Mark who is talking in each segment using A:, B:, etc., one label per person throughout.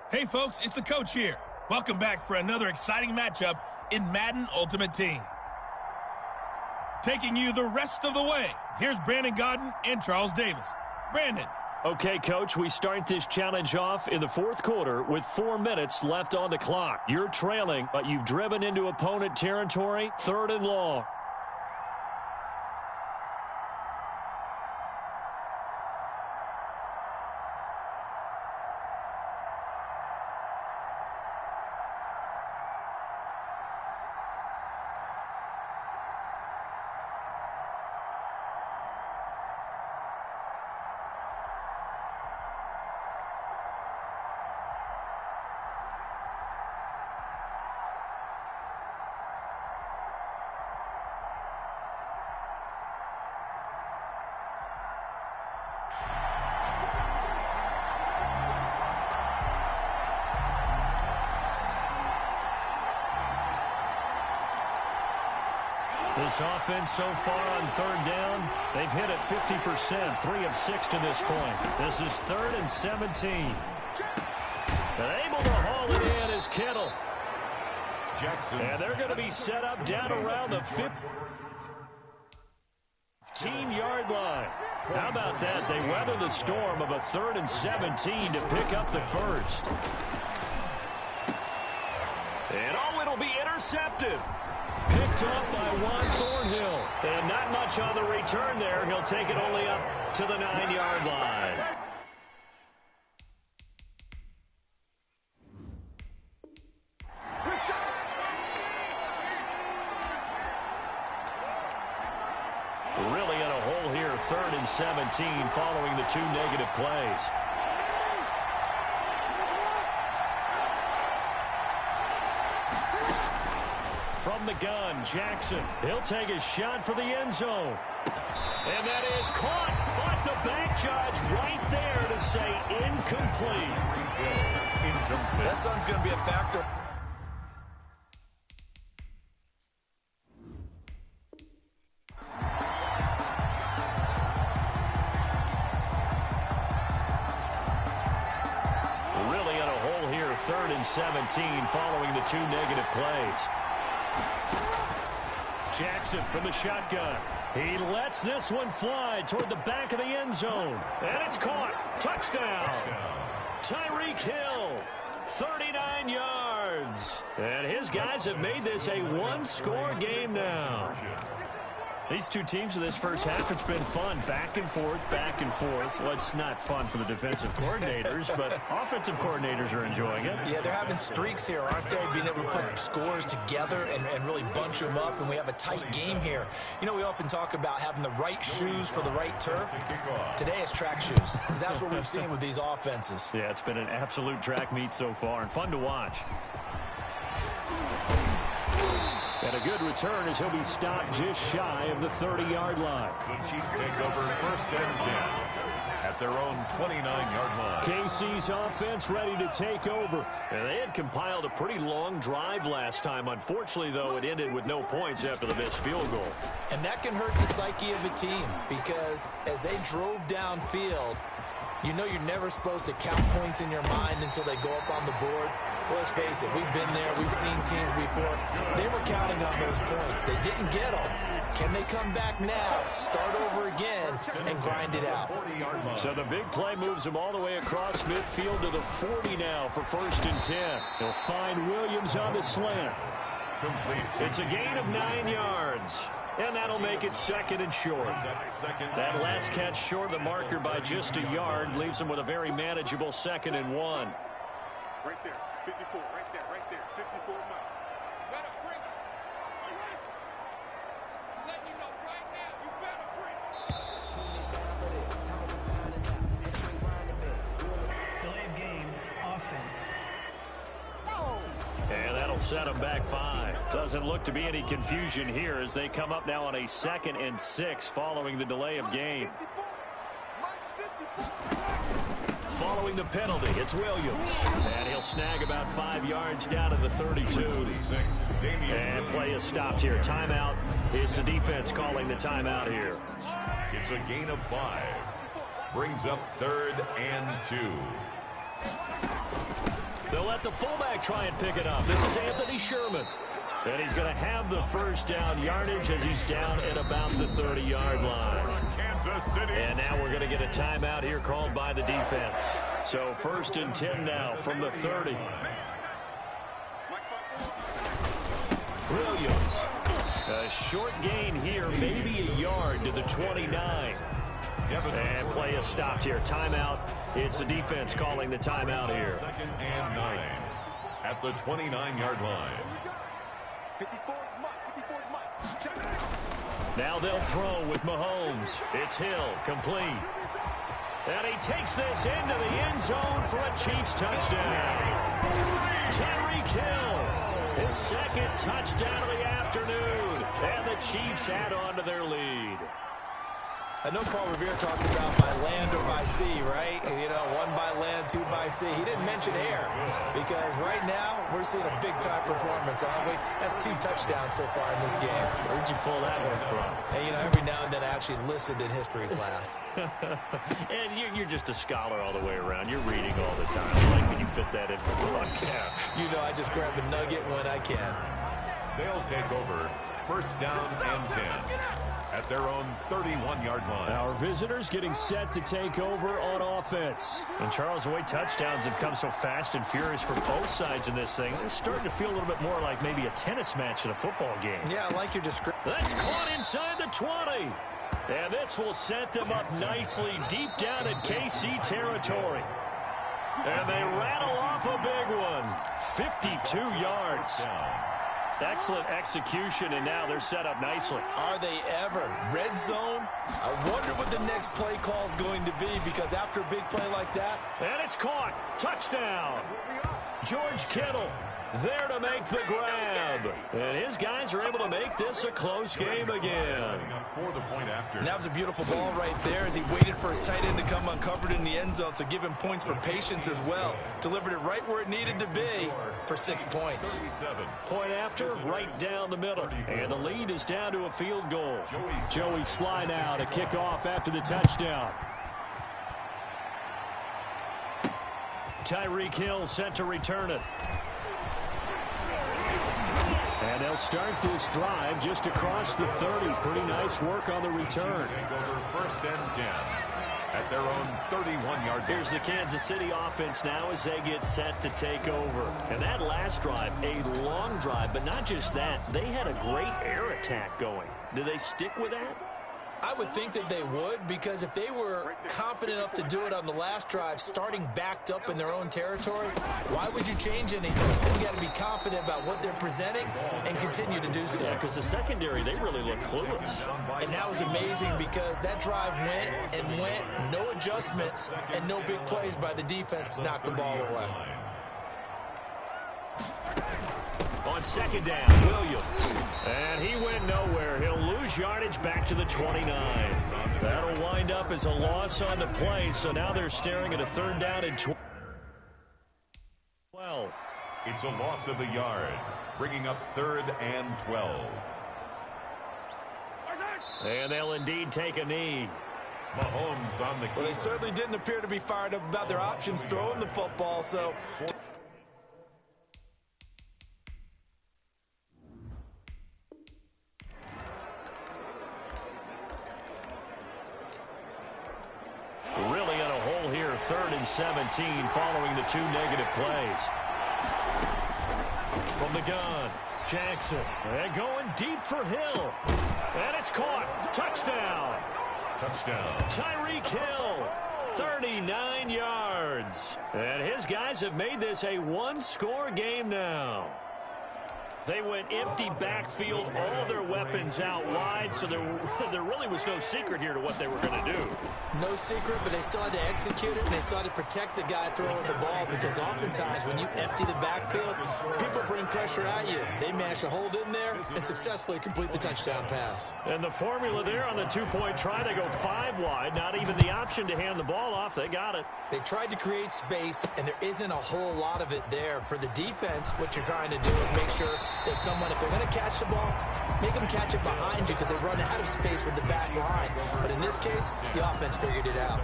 A: Hey folks, it's the coach here. Welcome back for another exciting matchup in Madden Ultimate Team. Taking you the rest of the way, here's Brandon Godden and Charles Davis. Brandon.
B: Okay, Coach, we start this challenge off in the fourth quarter with 4 minutes left on the clock. You're trailing, but you've driven into opponent territory, 3rd and long. This offense so far on 3rd down, they've hit it 50%, 3 of 6 to this point. This is 3rd and 17. And able to haul it in is Kittle. And they're going to be set up down around the 15-yard line. How about that? They weather the storm of a 3rd and 17 to pick up the first. And it'll be intercepted. Picked up by Juan Thornhill. And not much on the return there. He'll take it only up to the 9-yard line. Really in a hole here, 3rd and 17 following the 2 negative plays. From the gun, Jackson. He'll take a shot for the end zone. And that is caught. But the back judge right there to say incomplete.
C: That son's going to be a factor.
B: Really in a hole here, 3rd and 17 following the 2 negative plays. Jackson from the shotgun. He lets this one fly toward the back of the end zone. And it's caught. Touchdown. Tyreek Hill, 39 yards. And his guys have made this a one-score game now. These two teams in this first half, it's been fun. Back and forth, back and forth. Well, it's not fun for the defensive coordinators, but offensive coordinators are enjoying it.
C: Yeah, they're having streaks here, aren't they? Being able to put scores together and really bunch them up, and we have a tight game here. You know, we often talk about having the right shoes for the right turf. Today it's track shoes, because that's what we've seen with these offenses.
B: Yeah, it's been an absolute track meet so far, and fun to watch. And a good return as he'll be stopped just shy of the 30-yard line.
D: The Chiefs take over 1st and 10 at their own 29-yard line.
B: KC's offense ready to take over. And they had compiled a pretty long drive last time. Unfortunately, though, it ended with no points after the missed field goal.
C: And that can hurt the psyche of a team because as they drove downfield, you know you're never supposed to count points in your mind until they go up on the board. Well, let's face it, we've been there. We've seen teams before. They were counting on those points. They didn't get them. Can they come back now, start over again, and grind it out?
B: So the big play moves them all the way across midfield to the 40 now for 1st and 10. They'll find Williams on the slant. It's a gain of 9 yards. And that'll make it 2nd and short. That last catch short of the marker by just a yard leaves them with a very manageable 2nd and 1.
E: Right there, 54, right there, 54 miles. You better bring it. All right. I'm letting you know right now, you better bring it.
F: Delay of game, offense.
B: And that'll set them back 5. Doesn't look to be any confusion here as they come up now on a 2nd and 6 following the delay of game. Following the penalty, it's Williams. And he'll snag about 5 yards down to the 32. And play is stopped here. Timeout. It's the defense calling the timeout here.
D: It's a gain of 5. Brings up 3rd and 2.
B: They'll let the fullback try and pick it up. This is Anthony Sherman. And he's going to have the first down yardage as he's down at about the 30-yard line.
D: Kansas City.
B: And now we're going to get a timeout here called by the defense. So 1st and 10 now from the 30. Williams. A short gain here, maybe a yard to the 29. And play is stopped here. Timeout. It's the defense calling the timeout here.
D: 2nd and 9 at the 29-yard line.
B: Now they'll throw with Mahomes. It's Hill, complete. And he takes this into the end zone for a Chiefs touchdown. Tyreek Hill, his 2nd touchdown of the afternoon. And the Chiefs add on to their lead.
C: I know Paul Revere talked about by land or by sea, right? You know, 1 by land, 2 by sea. He didn't mention air because right now we're seeing a big-time performance, aren't we? That's 2 touchdowns so far in this game.
B: Where'd you pull that one from?
C: Hey, you know, every now and then I actually listened in history class.
B: And you're just a scholar all the way around. You're reading all the time. I like when you fit that in for the broadcast.
C: You know, I just grab a nugget when I can.
D: They'll take over 1st down and 10 at their own 31-yard line.
B: Our visitors getting set to take over on offense. And Charles, the way touchdowns have come so fast and furious for both sides in this thing, it's starting to feel a little bit more like maybe a tennis match in a football game.
C: Yeah, I like your description.
B: That's caught inside the 20. And this will set them up nicely deep down in KC territory. And they rattle off a big one. 52 yards. Excellent execution, and now they're set up nicely.
C: Are they ever? Red zone? I wonder what the next play call is going to be, because after a big play like that...
B: And it's caught. Touchdown. George Kittle there to make the grab. And his guys are able to make this a close game again.
D: For the point after.
C: And that was a beautiful ball right there as he waited for his tight end to come uncovered in the end zone, so give him points for patience as well. Delivered it right where it needed to be for 6 points.
D: 37.
B: Point after, right down the middle. And the lead is down to a field goal. Joey Sly now to kick off after the touchdown. Tyreek Hill set to return it. And they'll start this drive just across the 30. Pretty nice work on the return.
D: Take over 1st and 10 at their own 31-yard line.
B: Here's the Kansas City offense now as they get set to take over. And that last drive, a long drive, but not just that. They had a great air attack going. Do they stick with that?
C: I would think that they would, because if they were competent enough to do it on the last drive, starting backed up in their own territory, why would you change anything? You got to be confident about what they're presenting and continue to do so.
B: Yeah, because the secondary, they really look clueless.
C: And that was amazing because that drive went and went, no adjustments and no big plays by the defense to knock the ball away.
B: On 2nd down, Williams. And he went nowhere. He'll lose yardage back to the 29. That'll wind up as a loss on the play, so now they're staring at a 3rd down and 12.
D: It's a loss of a yard, bringing up 3rd and 12.
B: And they'll indeed take a knee.
D: Mahomes on the key.
C: Well, they certainly didn't appear to be fired up about their options throwing the football, so...
B: Really in a hole here, 3rd and 17 following the 2 negative plays. From the gun, Jackson. And going deep for Hill. And it's caught. Touchdown.
D: Touchdown.
B: Tyreek Hill, 39 yards. And his guys have made this a 1-score game now. They went empty backfield, all their weapons out wide, so there really was no secret here to what they were going to do.
C: No secret, but they still had to execute it, and they still had to protect the guy throwing the ball, because oftentimes when you empty the backfield, people bring pressure at you. They managed to hold in there and successfully complete the touchdown pass.
B: And the formula there on the 2-point try, they go 5 wide, not even the option to hand the ball off. They got it.
C: They tried to create space, and there isn't a whole lot of it there. For the defense, what you're trying to do is make sure that if they're going to catch the ball, make them catch it behind you, because they run out of space with the back line. But in this case, the offense figured it out.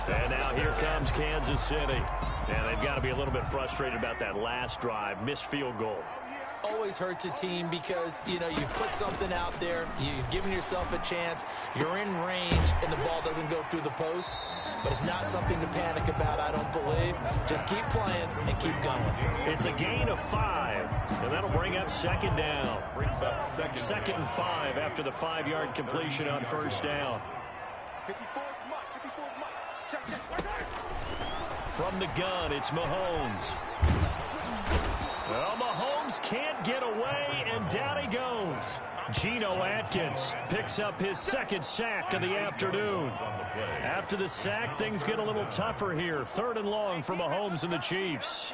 B: And now here comes Kansas City. And they've got to be a little bit frustrated about that last drive, missed field goal.
C: Always hurts a team because, you know, you put something out there, you've given yourself a chance, you're in range, and the ball doesn't go through the post. But it's not something to panic about, I don't believe. Just keep playing and keep going.
B: It's a gain of 5, and that'll bring up second down.
D: Brings up
B: Second and 5 after the 5-yard completion on first down. From the gun, it's Mahomes. Well, Mahomes can't get away, and down he goes. Geno Atkins picks up his second sack of the afternoon. After the sack, things get a little tougher here. 3rd and long for Mahomes and the Chiefs.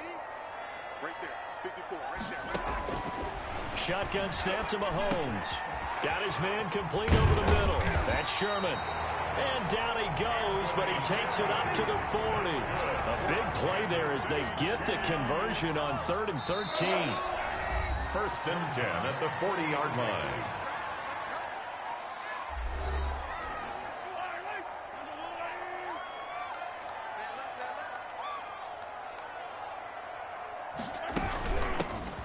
E: Right there, 54, right there.
B: Shotgun snap to Mahomes. Got his man complete over the middle. That's Sherman. And down he goes, but he takes it up to the 40. A big play there as they get the conversion on 3rd and 13.
D: 1st and 10 at the 40-yard line.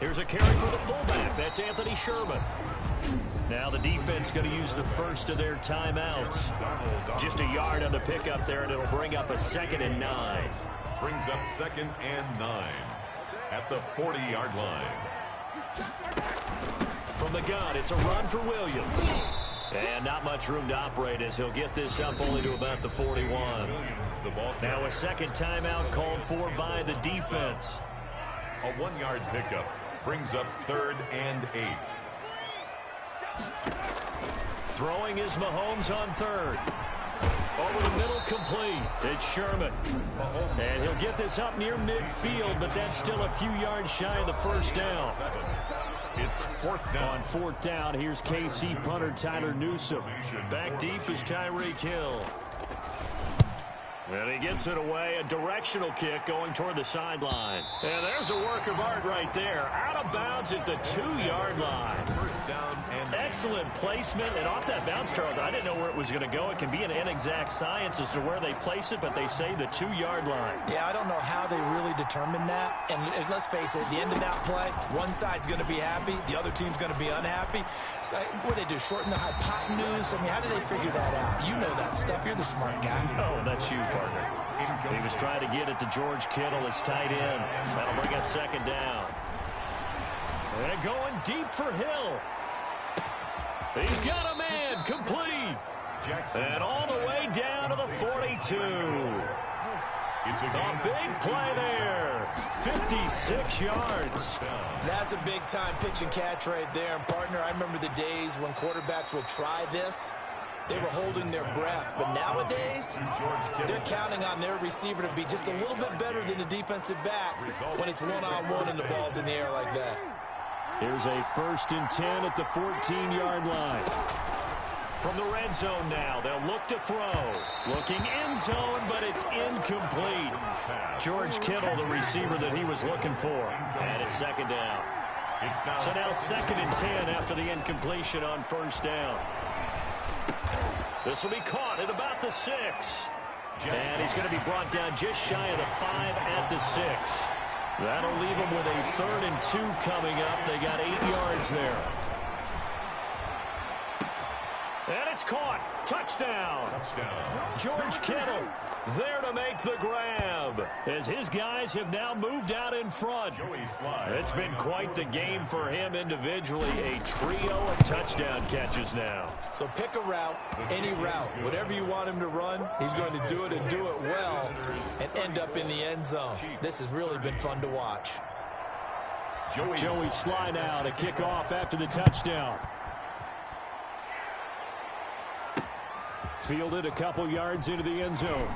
B: Here's a carry for the fullback. That's Anthony Sherman. Now the defense going to use the first of their timeouts. Just a yard on the pickup there, and it'll bring up a 2nd and 9.
D: Brings up 2nd and 9 at the 40-yard line.
B: From the gun, it's a run for Williams. And not much room to operate as he'll get this up only to about the 41. Now a second timeout called for by the defense.
D: A 1-yard pickup brings up 3rd and 8.
B: Throwing is Mahomes on 3rd. Over the middle, complete. It's Sherman. And he'll get this up near midfield, but that's still a few yards shy of the first down.
D: It's 4th down.
B: On 4th down, here's KC punter Tyler Newsome. Back deep is Tyreek Hill. And he gets it away, a directional kick going toward the sideline. And there's a work of art right there. Out of bounds at the 2-yard line.
D: 1st down and
B: Excellent placement. And off that bounce, Charles, I didn't know where it was going to go. It can be an inexact science as to where they place it, but they say the 2-yard line.
C: Yeah, I don't know how they really determine that. And let's face it, at the end of that play, one side's going to be happy, the other team's going to be unhappy. It's like, what do they do, shorten the hypotenuse? I mean, how do they figure that out? You know that stuff. You're the smart guy.
B: Oh, that's you, partner. He was trying to get it to George Kittle. It's tight end. That'll bring up 2nd down. And going deep for Hill. He's got a man complete. And all the way down to the 42.
D: it's a
C: big play there. 56 yards. That's a big-time pitch and catch right there. And, partner, I remember the days when quarterbacks would try this. They were holding their breath. But nowadays, they're counting on their receiver to be just a little bit better than the defensive back when it's one-on-one and the ball's in the air like that.
B: Here's a 1st and 10 at the 14-yard line. From the red zone now, they'll look to throw. Looking end zone, but it's incomplete. George Kittle, the receiver that he was looking for. And it's 2nd down. So now 2nd and 10 after the incompletion on 1st down. This will be caught at about the 6. And he's going to be brought down just shy of the 5 at the 6. That'll leave him with a 3rd and 2 coming up. They got 8 yards there. And it's caught. Touchdown. George Kittle there to make the grab as his guys have now moved out in front. It's been quite the game for him individually. A trio of touchdown catches now.
C: So pick a route, any route. Whatever you want him to run, he's going to do it and do it well and end up in the end zone. This has really been fun to watch.
B: Joey Sly now to kick off after the touchdown. Fielded a couple yards into the end zone.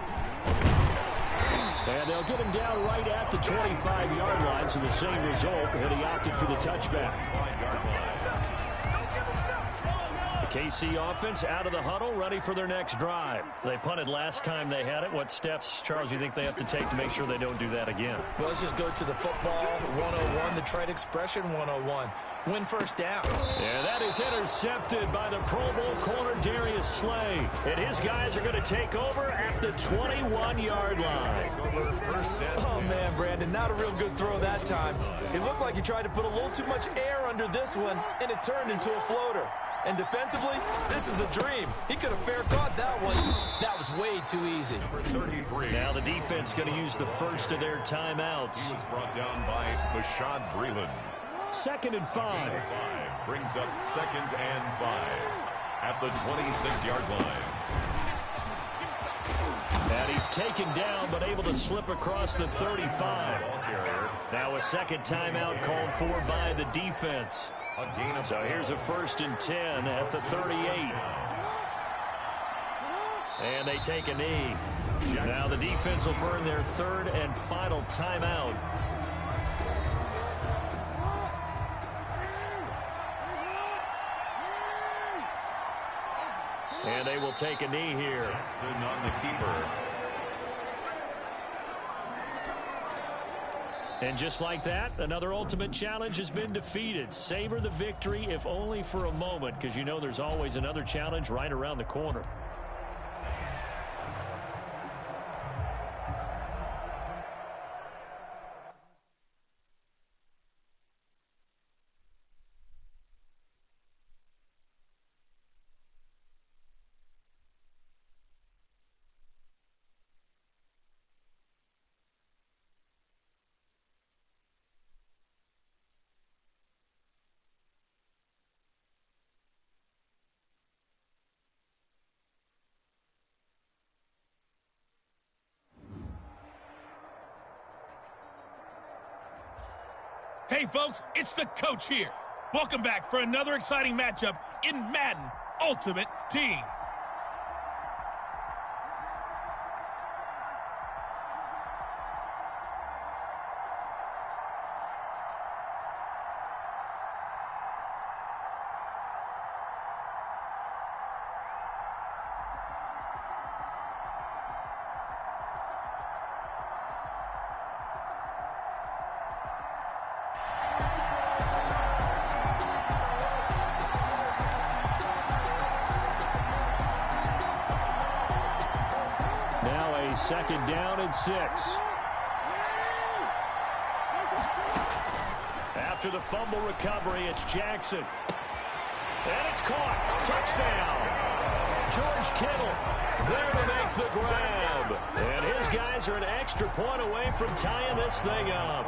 B: And they'll get him down right at the 25-yard line, so the same result, and he opted for the touchback. The KC offense out of the huddle, ready for their next drive. They punted last time they had it. What steps, Charles, do you think they have to take to make sure they don't do that again?
C: Well, let's just go to the football 101, the trade expression 101. win first down.
B: And that is intercepted by the Pro Bowl corner Darius Slay. And his guys are going to take over at the 21-yard line.
C: Oh, man, Brandon, not a real good throw that time. It looked like he tried to put a little too much air under this one, and it turned into a floater. And defensively, this is a dream. He could have fair caught that one. That was way too easy.
B: Now the defense going to use the first of their timeouts.
D: He was brought down by Bashad Breeland.
B: 2nd and 5.
D: Brings up 2nd and 5 at the 26-yard line.
B: And he's taken down but able to slip across the 35. Now a second timeout called for by the defense. So here's a 1st and 10 at the 38. And they take a knee. Now the defense will burn their 3rd and final timeout. And they will take a knee here.
D: Jackson on the keeper.
B: And just like that, another ultimate challenge has been defeated. Savor the victory, if only for a moment, because you know there's always another challenge right around the corner.
A: Hey, folks, it's the coach here. Welcome back for another exciting matchup in Madden Ultimate Team.
B: Now a 2nd down and 6. After the fumble recovery, it's Jackson. And it's caught. Touchdown. George Kittle there to make the grab. And his guys are an extra point away from tying this thing up.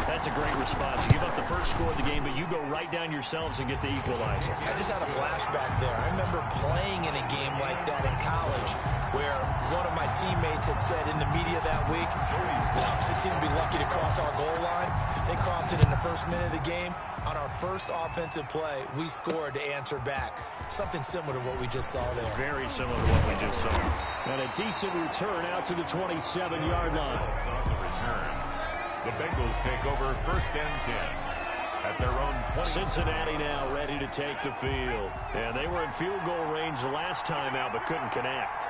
B: That's a great response. You give up the first score of the game, but you go right down yourselves and get the equalizer.
C: I just had a flashback there. I remember playing in a game like that in college where one of my teammates had said in the media that week, the opposite team would be lucky to cross our goal line. They crossed it in the first minute of the game. On our first offensive play, we scored to answer back. Something similar to what we just saw there.
B: Very similar to what we just saw. And a decent return out to the 27-yard line.
D: On the return, the Bengals take over 1st and 10 at their own 20.
B: Cincinnati now ready to take the field. And they were in field goal range the last time out but couldn't connect.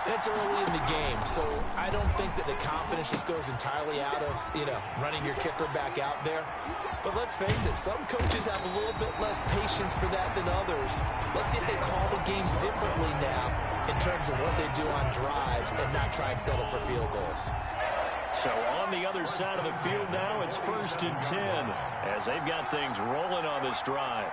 C: It's early in the game, so I don't think that the confidence just goes entirely out of, running your kicker back out there. But let's face it, some coaches have a little bit less patience for that than others. Let's see if they call the game differently now in terms of what they do on drives and not try and settle for field goals.
B: So on the other side of the field now, it's 1st and 10 as they've got things rolling on this drive.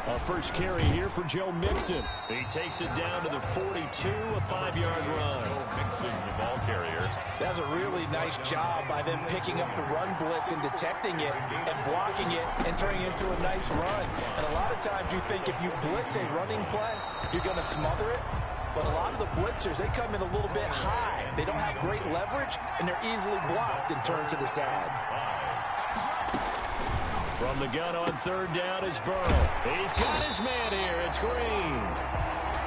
B: A first carry here for Joe Mixon. He takes it down to the 42, a 5-yard run.
D: Mixon, the ball carrier.
C: That's a really nice job by them picking up the run blitz and detecting it and blocking it and turning it into a nice run. And a lot of times you think if you blitz a running play, you're going to smother it. But a lot of the blitzers, they come in a little bit high. They don't have great leverage, and they're easily blocked and turned to the side.
B: From the gun on 3rd down is Burrow. He's got his man here. It's Green.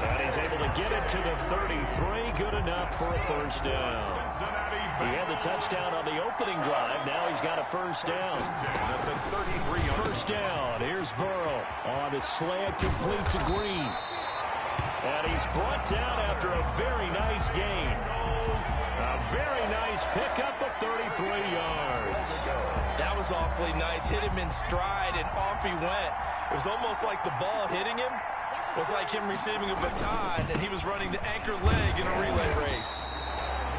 B: And he's able to get it to the 33. Good enough for a 1st down. He had the touchdown on the opening drive. Now he's got a 1st down. 1st down. Here's Burrow on a slant complete to Green. And he's brought down after a very nice gain. A very nice pickup of 33 yards.
C: That was awfully nice. Hit him in stride, and off he went. It was almost like the ball hitting him was like him receiving a baton, and he was running the anchor leg in a relay race.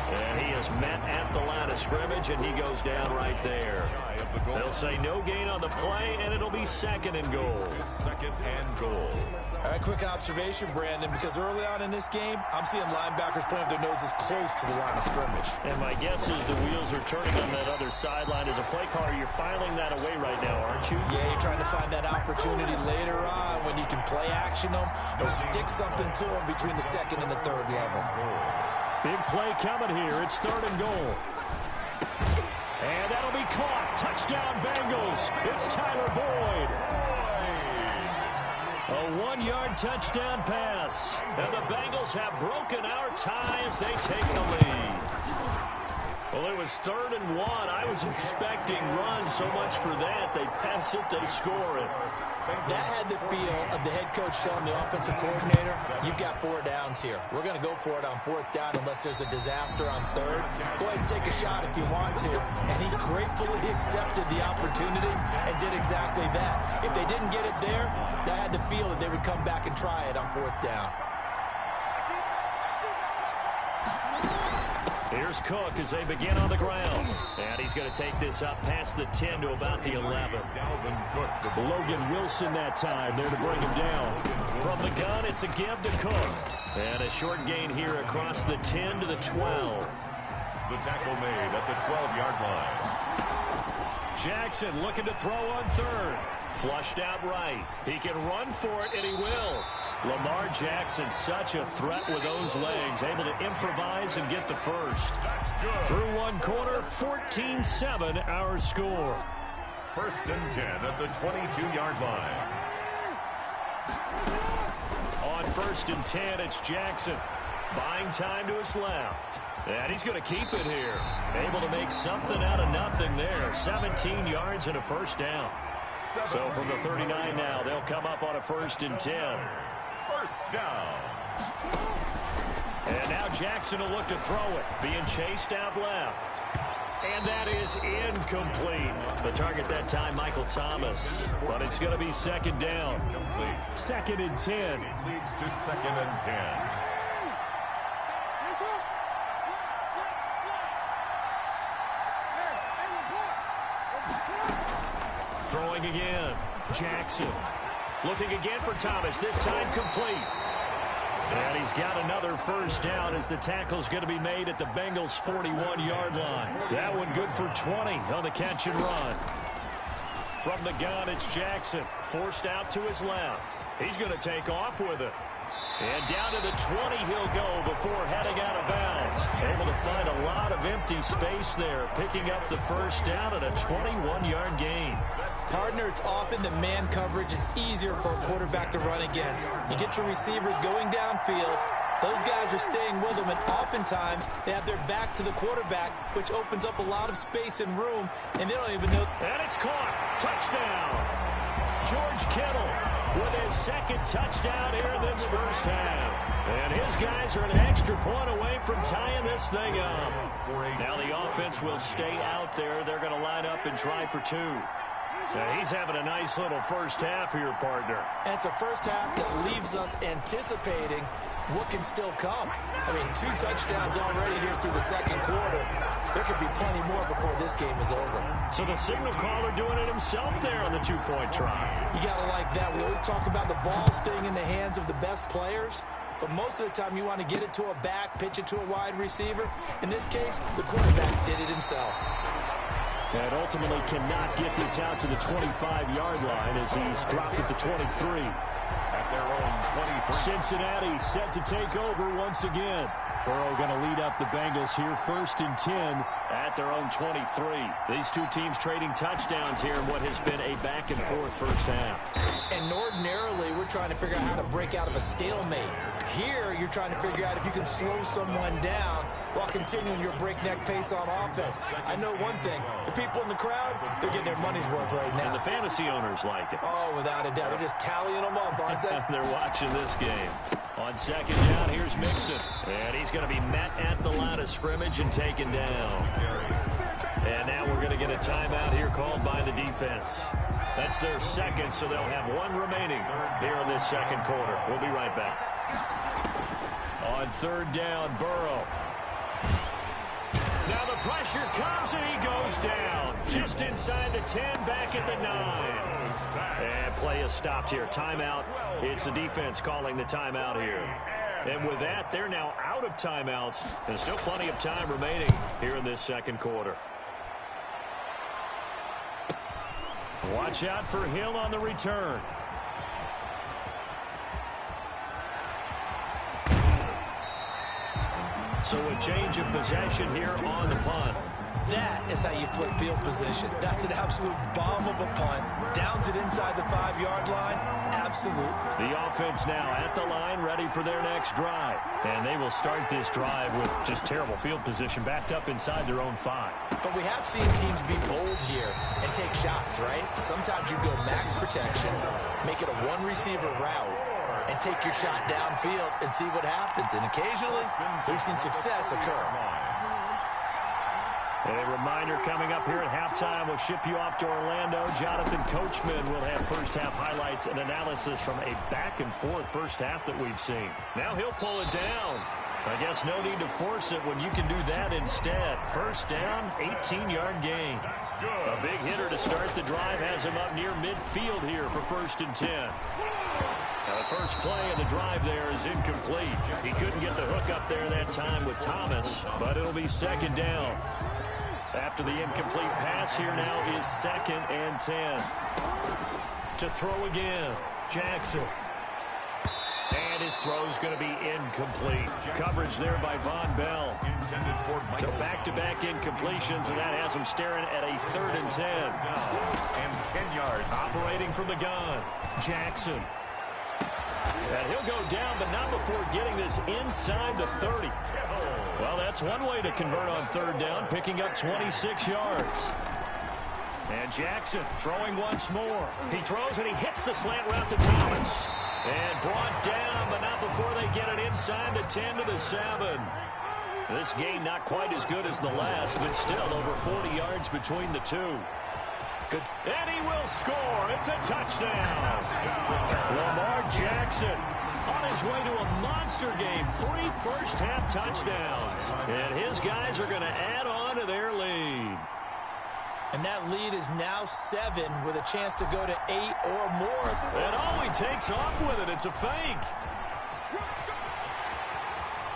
B: And he is met at the line of scrimmage, and he goes down right there. They'll say no gain on the play, and it'll be 2nd and goal.
D: 2nd and goal.
C: All right, quick observation, Brandon, because early on in this game, I'm seeing linebackers playing with their noses close to the line of scrimmage.
B: And my guess is the wheels are turning on that other sideline. As a play caller, you're filing that away right now, aren't you?
C: Yeah, you're trying to find that opportunity later on when you can play action them or stick something to them between the 2nd and the 3rd level.
B: Big play coming here. It's 3rd and goal. And that'll be caught. Touchdown, Bengals. It's Tyler Boyd. A 1-yard touchdown pass. And the Bengals have broken our tie as they take the lead. Well, it was 3rd and 1. I was expecting run so much for that. They pass it, they score it.
C: That had the feel of the head coach telling the offensive coordinator, you've got 4 downs here. We're going to go for it on 4th down unless there's a disaster on 3rd. Go ahead and take a shot if you want to. And he gratefully accepted the opportunity and did exactly that. If they didn't get it there, that had the feel that they would come back and try it on 4th down.
B: Here's Cook as they begin on the ground. And he's going to take this up past the 10 to about the 11. Logan Wilson that time there to bring him down. From the gun, it's a give to Cook. And a short gain here across the 10 to the 12.
D: The tackle made at the 12-yard line.
B: Jackson looking to throw on 3rd. Flushed out right. He can run for it, and he will. Lamar Jackson, such a threat with those legs, able to improvise and get the first. Through one quarter, 14-7 our score.
D: 1st and 10 at the 22-yard line.
B: On 1st and 10, it's Jackson. Buying time to his left. And he's going to keep it here. Able to make something out of nothing there. 17 yards and a 1st down. So from the 39 now, they'll come up on a 1st and 10.
D: 1st down.
B: And now Jackson will look to throw it. Being chased out left. And that is incomplete. The target that time, Michael Thomas. But it's going to be 2nd down. 2nd and 10.
D: Leads to 2nd and 10.
B: Throwing again. Jackson. Looking again for Thomas. This time complete. And he's got another 1st down as the tackle's going to be made at the Bengals' 41-yard line. That one good for 20 on the catch and run. From the gun, it's Jackson. Forced out to his left. He's going to take off with it. And down to the 20 he'll go before heading out of bounds. Able to find a lot of empty space there, picking up the 1st down at a 21-yard gain.
C: Partner, it's often that man coverage is easier for a quarterback to run against. You get your receivers going downfield. Those guys are staying with them, and oftentimes they have their back to the quarterback, which opens up a lot of space and room, and they don't even know.
B: And it's caught. Touchdown. George Kittle with his 2nd touchdown here in this 1st half. And his guys are an extra point away from tying this thing up. Now the offense will stay out there. They're going to line up and try for 2. Now he's having a nice little 1st half here, partner.
C: And it's a 1st half that leaves us anticipating what can still come. I mean, 2 touchdowns already here through the 2nd quarter. There could be plenty more before this game is over.
B: So the signal caller doing it himself there on the 2-point try.
C: You got to like that. We always talk about the ball staying in the hands of the best players, but most of the time you want to get it to a back, pitch it to a wide receiver. In this case, the quarterback did it himself.
B: And ultimately cannot get this out to the 25-yard line as he's dropped at the 23.
D: At their own 23.
B: Cincinnati set to take over once again. Burrow going to lead up the Bengals here 1st and 10 at their own 23. These two teams trading touchdowns here in what has been a back-and-forth 1st half.
C: And ordinarily, we're trying to figure out how to break out of a stalemate. Here, you're trying to figure out if you can slow someone down while continuing your breakneck pace on offense. I know one thing. The people in the crowd, they're getting their money's worth right now.
B: And the fantasy owners like it.
C: Oh, without a doubt. They're just tallying them up, aren't they?
B: They're watching this game. On second down, here's Mixon. And he's going to be met at the line of scrimmage and taken down. And now we're going to get a timeout here called by the defense. That's their second, so they'll have one remaining here in this second quarter. We'll be right back. On third down, Burrow. Now the pressure comes and he goes down. Just inside the 10, back at the 9. And play is stopped here. Timeout. It's the defense calling the timeout here. And with that, they're now out of timeouts. There's still plenty of time remaining here in this second quarter. Watch out for Hill on the return. So a change of possession here on the punt.
C: That is how you flip field position. That's an absolute bomb of a punt. Downs it inside the 5-yard line. Absolute.
B: The offense now at the line, ready for their next drive. And they will start this drive with just terrible field position, backed up inside their own 5.
C: But we have seen teams be bold here and take shots, right? Sometimes you go max protection, make it a one-receiver route, and take your shot downfield and see what happens. And occasionally, we've seen success occur.
B: A reminder coming up here at halftime. We'll ship you off to Orlando. Jonathan Coachman will have first-half highlights and analysis from a back-and-forth first half that we've seen. Now he'll pull it down. I guess no need to force it when you can do that instead. First down, 18-yard gain. A big hitter to start the drive has him up near midfield here for 1st and 10. Now the first play of the drive there is incomplete. He couldn't get the hook up there that time with Thomas, but it'll be second down. After the incomplete pass, here now is 2nd and 10. To throw again, Jackson. And his throw's going to be incomplete. Coverage there by Von Bell. So back-to-back incompletions, and that has him staring at a 3rd and 10.
D: And 10 yards.
B: Operating from the gun, Jackson. And he'll go down, but not before getting this inside the 30. Well, that's one way to convert on 3rd down, picking up 26 yards. And Jackson throwing once more. He throws and he hits the slant route to Thomas. And brought down, but not before they get it inside the 10 to the 7. This gain not quite as good as the last, but still over 40 yards between the two. Good. And he will score. It's a touchdown. Lamar Jackson on his way to a monster game. 3 first-half touchdowns. And his guys are going to add on to their lead.
C: And that lead is now 7 with a chance to go to 8 or more.
B: And oh, he takes off with it. It's a fake.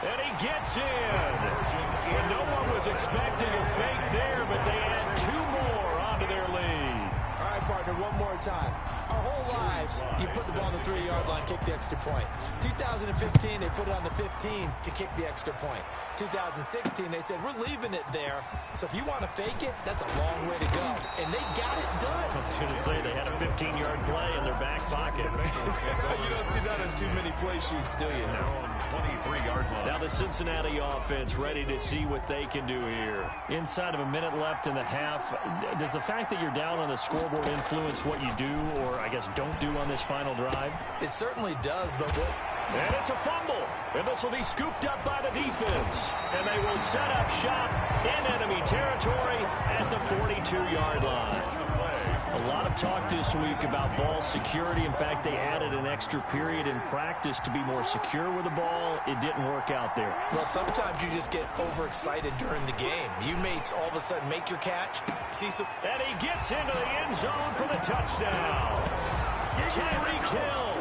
B: And he gets in. And no one was expecting a fake there, but they add 2 more onto their lead.
C: All right, partner, one more time. Our whole lives, you put the ball on the 3-yard line, kick the extra point. 2015, they put it on the 15 to kick the extra point. 2016, they said, we're leaving it there. So if you want to fake it, that's a long way to go. And they got it done.
B: I was going to say they had a 15-yard play in their back pocket.
C: You don't see that on too many play sheets, do you?
D: No. 23-yard line.
B: Now the Cincinnati offense ready to see what they can do here. Inside of a minute left in the half, does the fact that you're down on the scoreboard influence what you do or, I guess, don't do on this final drive?
C: It certainly does, but what...
B: And it's a fumble. And this will be scooped up by the defense. And they will set up shop in enemy territory at the 42-yard line. A lot of talk this week about ball security. In fact, they added an extra period in practice to be more secure with the ball. It didn't work out there.
C: Well, sometimes you just get overexcited during the game. You mates all of a sudden make your catch.
B: And he gets into the end zone for the touchdown. Tyreek Hill,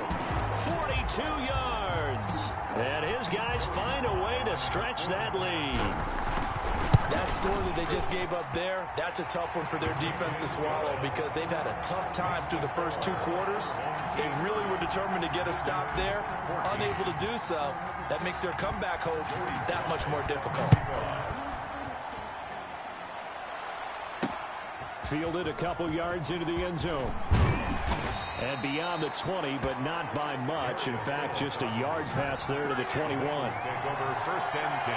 B: 42 yards. And his guys find a way to stretch that lead.
C: That score that they just gave up there, that's a tough one for their defense to swallow because they've had a tough time through the first 2 quarters. They really were determined to get a stop there, unable to do so. That makes their comeback hopes that much more difficult.
B: Fielded a couple yards into the end zone. And beyond the 20, but not by much. In fact, just a yard pass there to the 21.
D: Take over 1st and 10.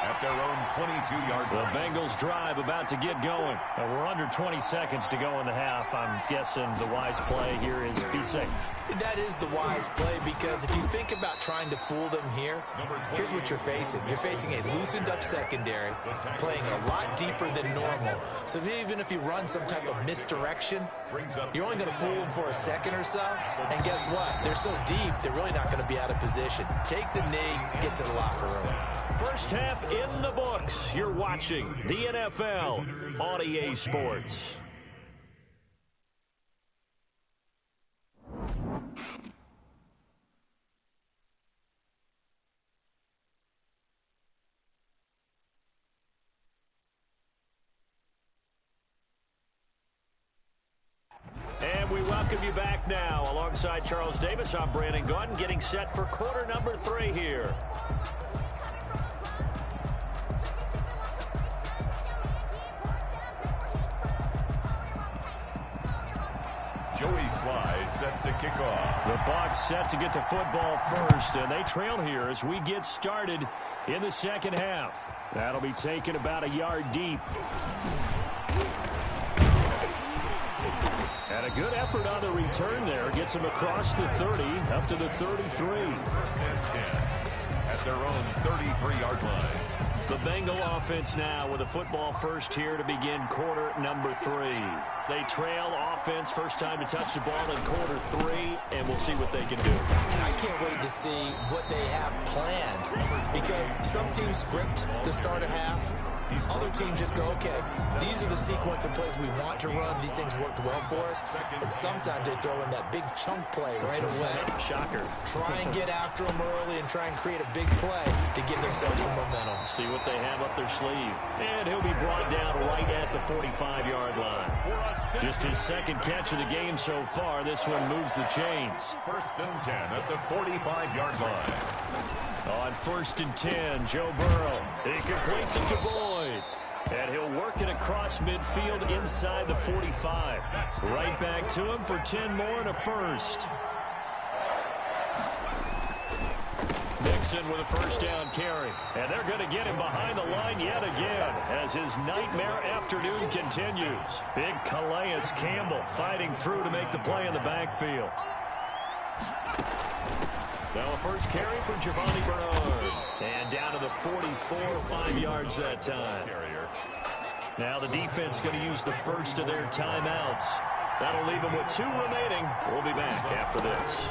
D: at their own 22-yard line.
B: The Bengals drive about to get going. We're under 20 seconds to go in the half. I'm guessing the wise play here is be safe.
C: That is the wise play, because if you think about trying to fool them here, here's what you're facing. You're facing a loosened up secondary, playing a lot deeper than normal. So even if you run some type of misdirection, you're only going to fool them for a second or so. And guess what? They're so deep, they're really not going to be out of position. Take the knee, get to the locker room.
B: First half in the books. You're watching the NFL on EA Sports. And we welcome you back now. Alongside Charles Davis, I'm Brandon Gunn, getting set for quarter number 3 here.
D: Joey Sly set to kick off.
B: The Bucs set to get the football first, and they trail here as we get started in the second half. That'll be taken about a yard deep. And a good effort on the return there. Gets him across the 30, up to the 33.
D: First and 10 at their own 33-yard line.
B: The Bengal offense now with a football first here to begin quarter number 3. They trail offense, first time to touch the ball in quarter 3, and we'll see what they can do.
C: I can't wait to see what they have planned, because some teams script to start a half. Other teams just go, okay, these are the sequence of plays we want to run. These things worked well for us. And sometimes they throw in that big chunk play right away.
B: Shocker.
C: Try and get after them early and try and create a big play to give themselves some momentum.
B: See what they have up their sleeve. And he'll be brought down right at the 45-yard line. Just his second catch of the game so far. This one moves the chains.
D: First and 10 at the 45-yard line.
B: On first and 10, Joe Burrow. He completes it to Boyd. And he'll work it across midfield inside the 45. Right back to him for 10 more and a first. Nixon with a first down carry. And they're going to get him behind the line yet again as his nightmare afternoon continues. Big Calais Campbell fighting through to make the play in the backfield. Now a first carry for Giovanni Bernard. And down to the 44, 5 yards that time. Now the defense going to use the first of their timeouts. That'll leave them with 2 remaining. We'll be back after this.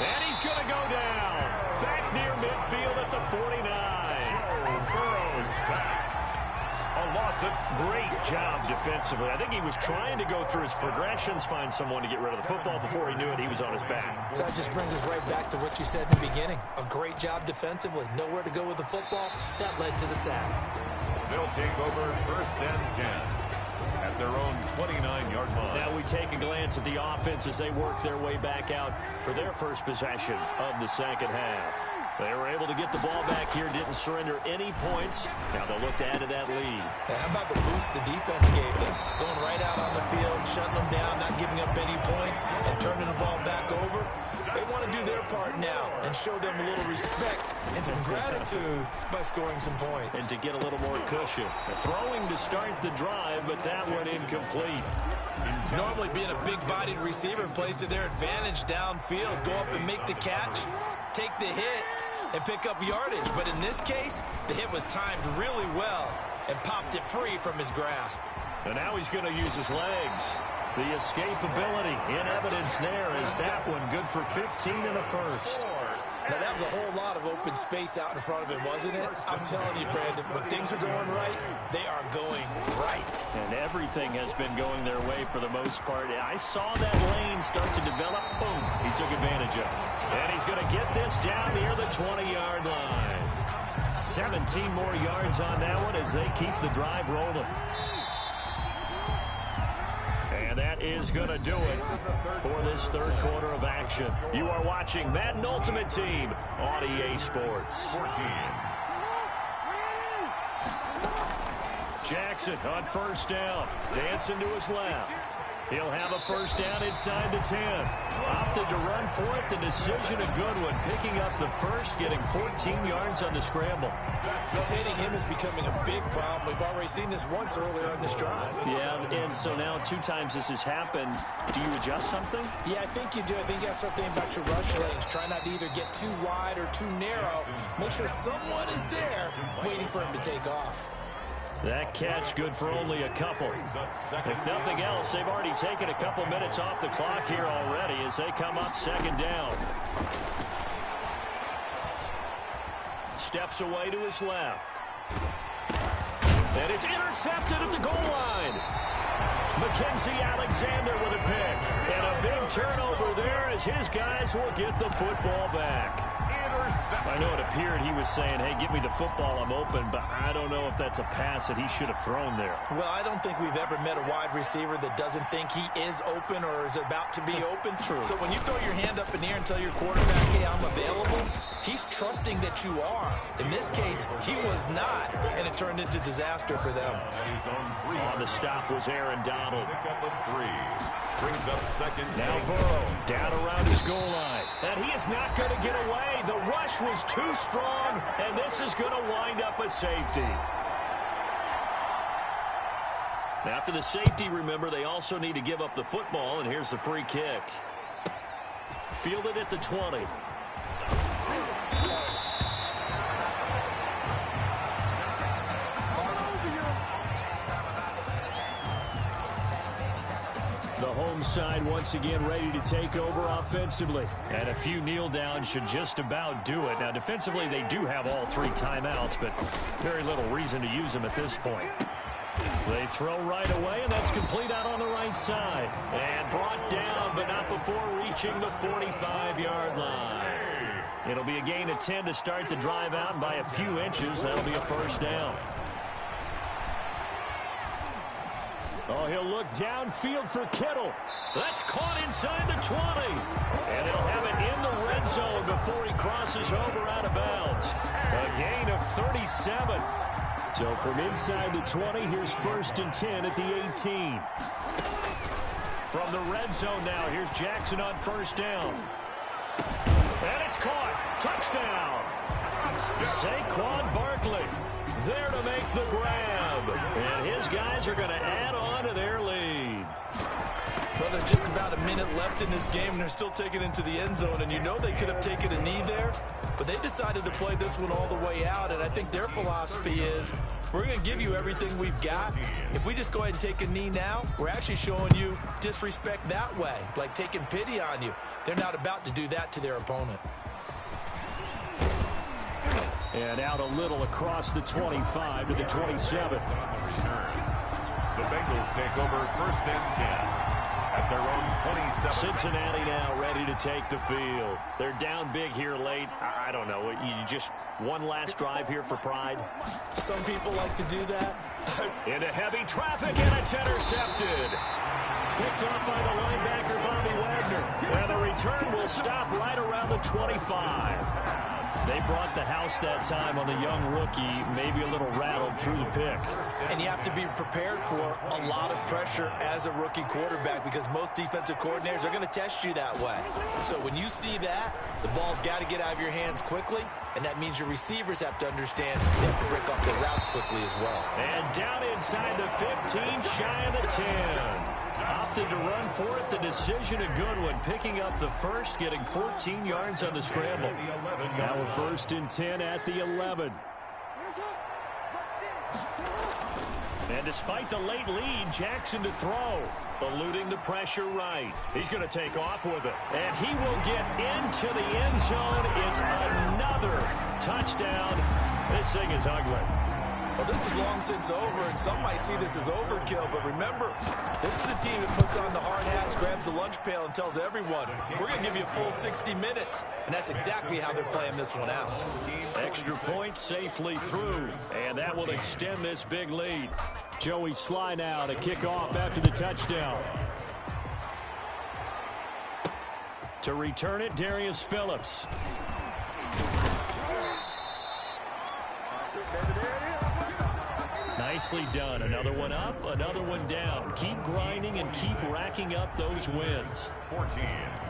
B: And he's going to go down. Back near midfield at the 49.
D: Burrow sacked. A loss of 6.
B: Great job defensively. I think he was trying to go through his progressions, find someone to get rid of the football. Before he knew it, he was on his back.
C: So that just brings us right back to what you said in the beginning. A great job defensively. Nowhere to go with the football. That led to the sack.
D: They'll take over first and 10 at their own 29-yard line.
B: Now we take a glance at the offense as they work their way back out for their first possession of the second half. They were able to get the ball back here, didn't surrender any points. Now they'll look to add to that lead.
C: How about the boost the defense gave them? Going right out on the field, shutting them down, not giving up any points, and turning the ball back over. They want to do their part now and show them a little respect and some gratitude by scoring some points.
B: And to get a little more cushion. Throwing to start the drive, but that one incomplete.
C: Normally being a big-bodied receiver plays to their advantage downfield. Go up and make the catch, take the hit, and pick up yardage. But in this case, the hit was timed really well and popped it free from his grasp.
B: And now he's going to use his legs. The escapability in evidence there is that one good for 15 and a first.
C: Now, that was a whole lot of open space out in front of him, wasn't it? I'm telling you, Brandon, when things are going right, they are going right.
B: And everything has been going their way for the most part. I saw that lane start to develop. Boom, he took advantage of it. And he's going to get this down near the 20-yard line. 17 more yards on that one as they keep the drive rolling. And that is going to do it for this third quarter of action. You are watching Madden Ultimate Team on EA Sports.
D: 14.
B: Jackson on first down. Dancing to his left. He'll have a first down inside the 10. Opted to run for it. The decision a good one. Picking up the first, getting 14 yards on the scramble.
C: Containing him is becoming a big problem. We've already seen this once earlier in this drive.
B: Yeah, and so now 2 times this has happened. Do you adjust something?
C: Yeah, I think you do. I think you got to start thinking about your rush lanes. Try not to either get too wide or too narrow. Make sure someone is there waiting for him to take off.
B: That catch good for only a couple. If nothing else, they've already taken a couple minutes off the clock here already as they come up second down. Steps away to his left. And it's intercepted at the goal line. Mackenzie Alexander with a pick. And a big turnover there as his guys will get the football back. I know it appeared he was saying, hey, give me the football, I'm open, but I don't know if that's a pass that he should have thrown there.
C: Well, I don't think we've ever met a wide receiver that doesn't think he is open or is about to be open.
B: True.
C: So when you throw your hand up in the air and tell your quarterback, hey, I'm available, he's trusting that you are. In this case, he was not, and it turned into disaster for them.
B: On the stop was Aaron Donald.
D: Pickup of 3. Brings up second.
B: Now Burrow down around his goal line. And he is not going to get away. The rush was too strong, and this is going to wind up a safety. After the safety, remember, they also need to give up the football, and here's the free kick. Fielded at the 20. The home side once again ready to take over offensively. And a few kneel downs should just about do it. Now defensively they do have all 3 timeouts, but very little reason to use them at this point. They throw right away, and that's complete out on the right side. And brought down, but not before reaching the 45-yard line. It'll be a gain of 10 to start the drive out, and by a few inches, that'll be a first down. Oh, he'll look downfield for Kittle. That's caught inside the 20. And he'll have it in the red zone before he crosses over out of bounds. A gain of 37. So from inside the 20, here's 1st and 10 at the 18. From the red zone now, here's Jackson on first down. And it's caught. Touchdown. Saquon Barkley there to make the grab. And his guys are going to add on to their lead.
C: Well, there's just about a minute left in this game, and they're still taking it into the end zone. And you know they could have taken a knee there, but they decided to play this one all the way out. And I think their philosophy is, we're going to give you everything we've got. If we just go ahead and take a knee now, we're actually showing you disrespect that way, like taking pity on you. They're not about to do that to their opponent.
B: And out a little across the 25 to the 27.
D: The Bengals take over 1st and 10 at their own 27.
B: Cincinnati now ready to take the field. They're down big here late. I don't know. You just one last drive here for pride?
C: Some people like to do that.
B: Into heavy traffic, and it's intercepted. Picked up by the linebacker, Bobby Wagner. And the return will stop right around the 25. They brought the house that time on the young rookie, maybe a little rattled through the pick.
C: And you have to be prepared for a lot of pressure as a rookie quarterback because most defensive coordinators are going to test you that way. So when you see that, the ball's got to get out of your hands quickly, and that means your receivers have to understand they have to break off their routes quickly as well.
B: And down inside the 15, shy of the 10. Opted to run for it. The decision a good one. Picking up the first, getting 14 yards on the scramble. Now a 1st and 10 at the 11. And despite the late lead, Jackson to throw. Eluding the pressure right. He's going to take off with it. And he will get into the end zone. It's another touchdown. This thing is ugly.
C: Well, this is long since over, and some might see this as overkill, but remember, this is a team that puts on the hard hats, grabs the lunch pail, and tells everyone, we're going to give you a full 60 minutes, and that's exactly how they're playing this one out.
B: Extra point safely through, and that will extend this big lead. Joey Sly now to kick off after the touchdown. To return it, Darius Phillips. Nicely done. Another one up, another one down. Keep grinding and keep racking up those wins.
D: 14.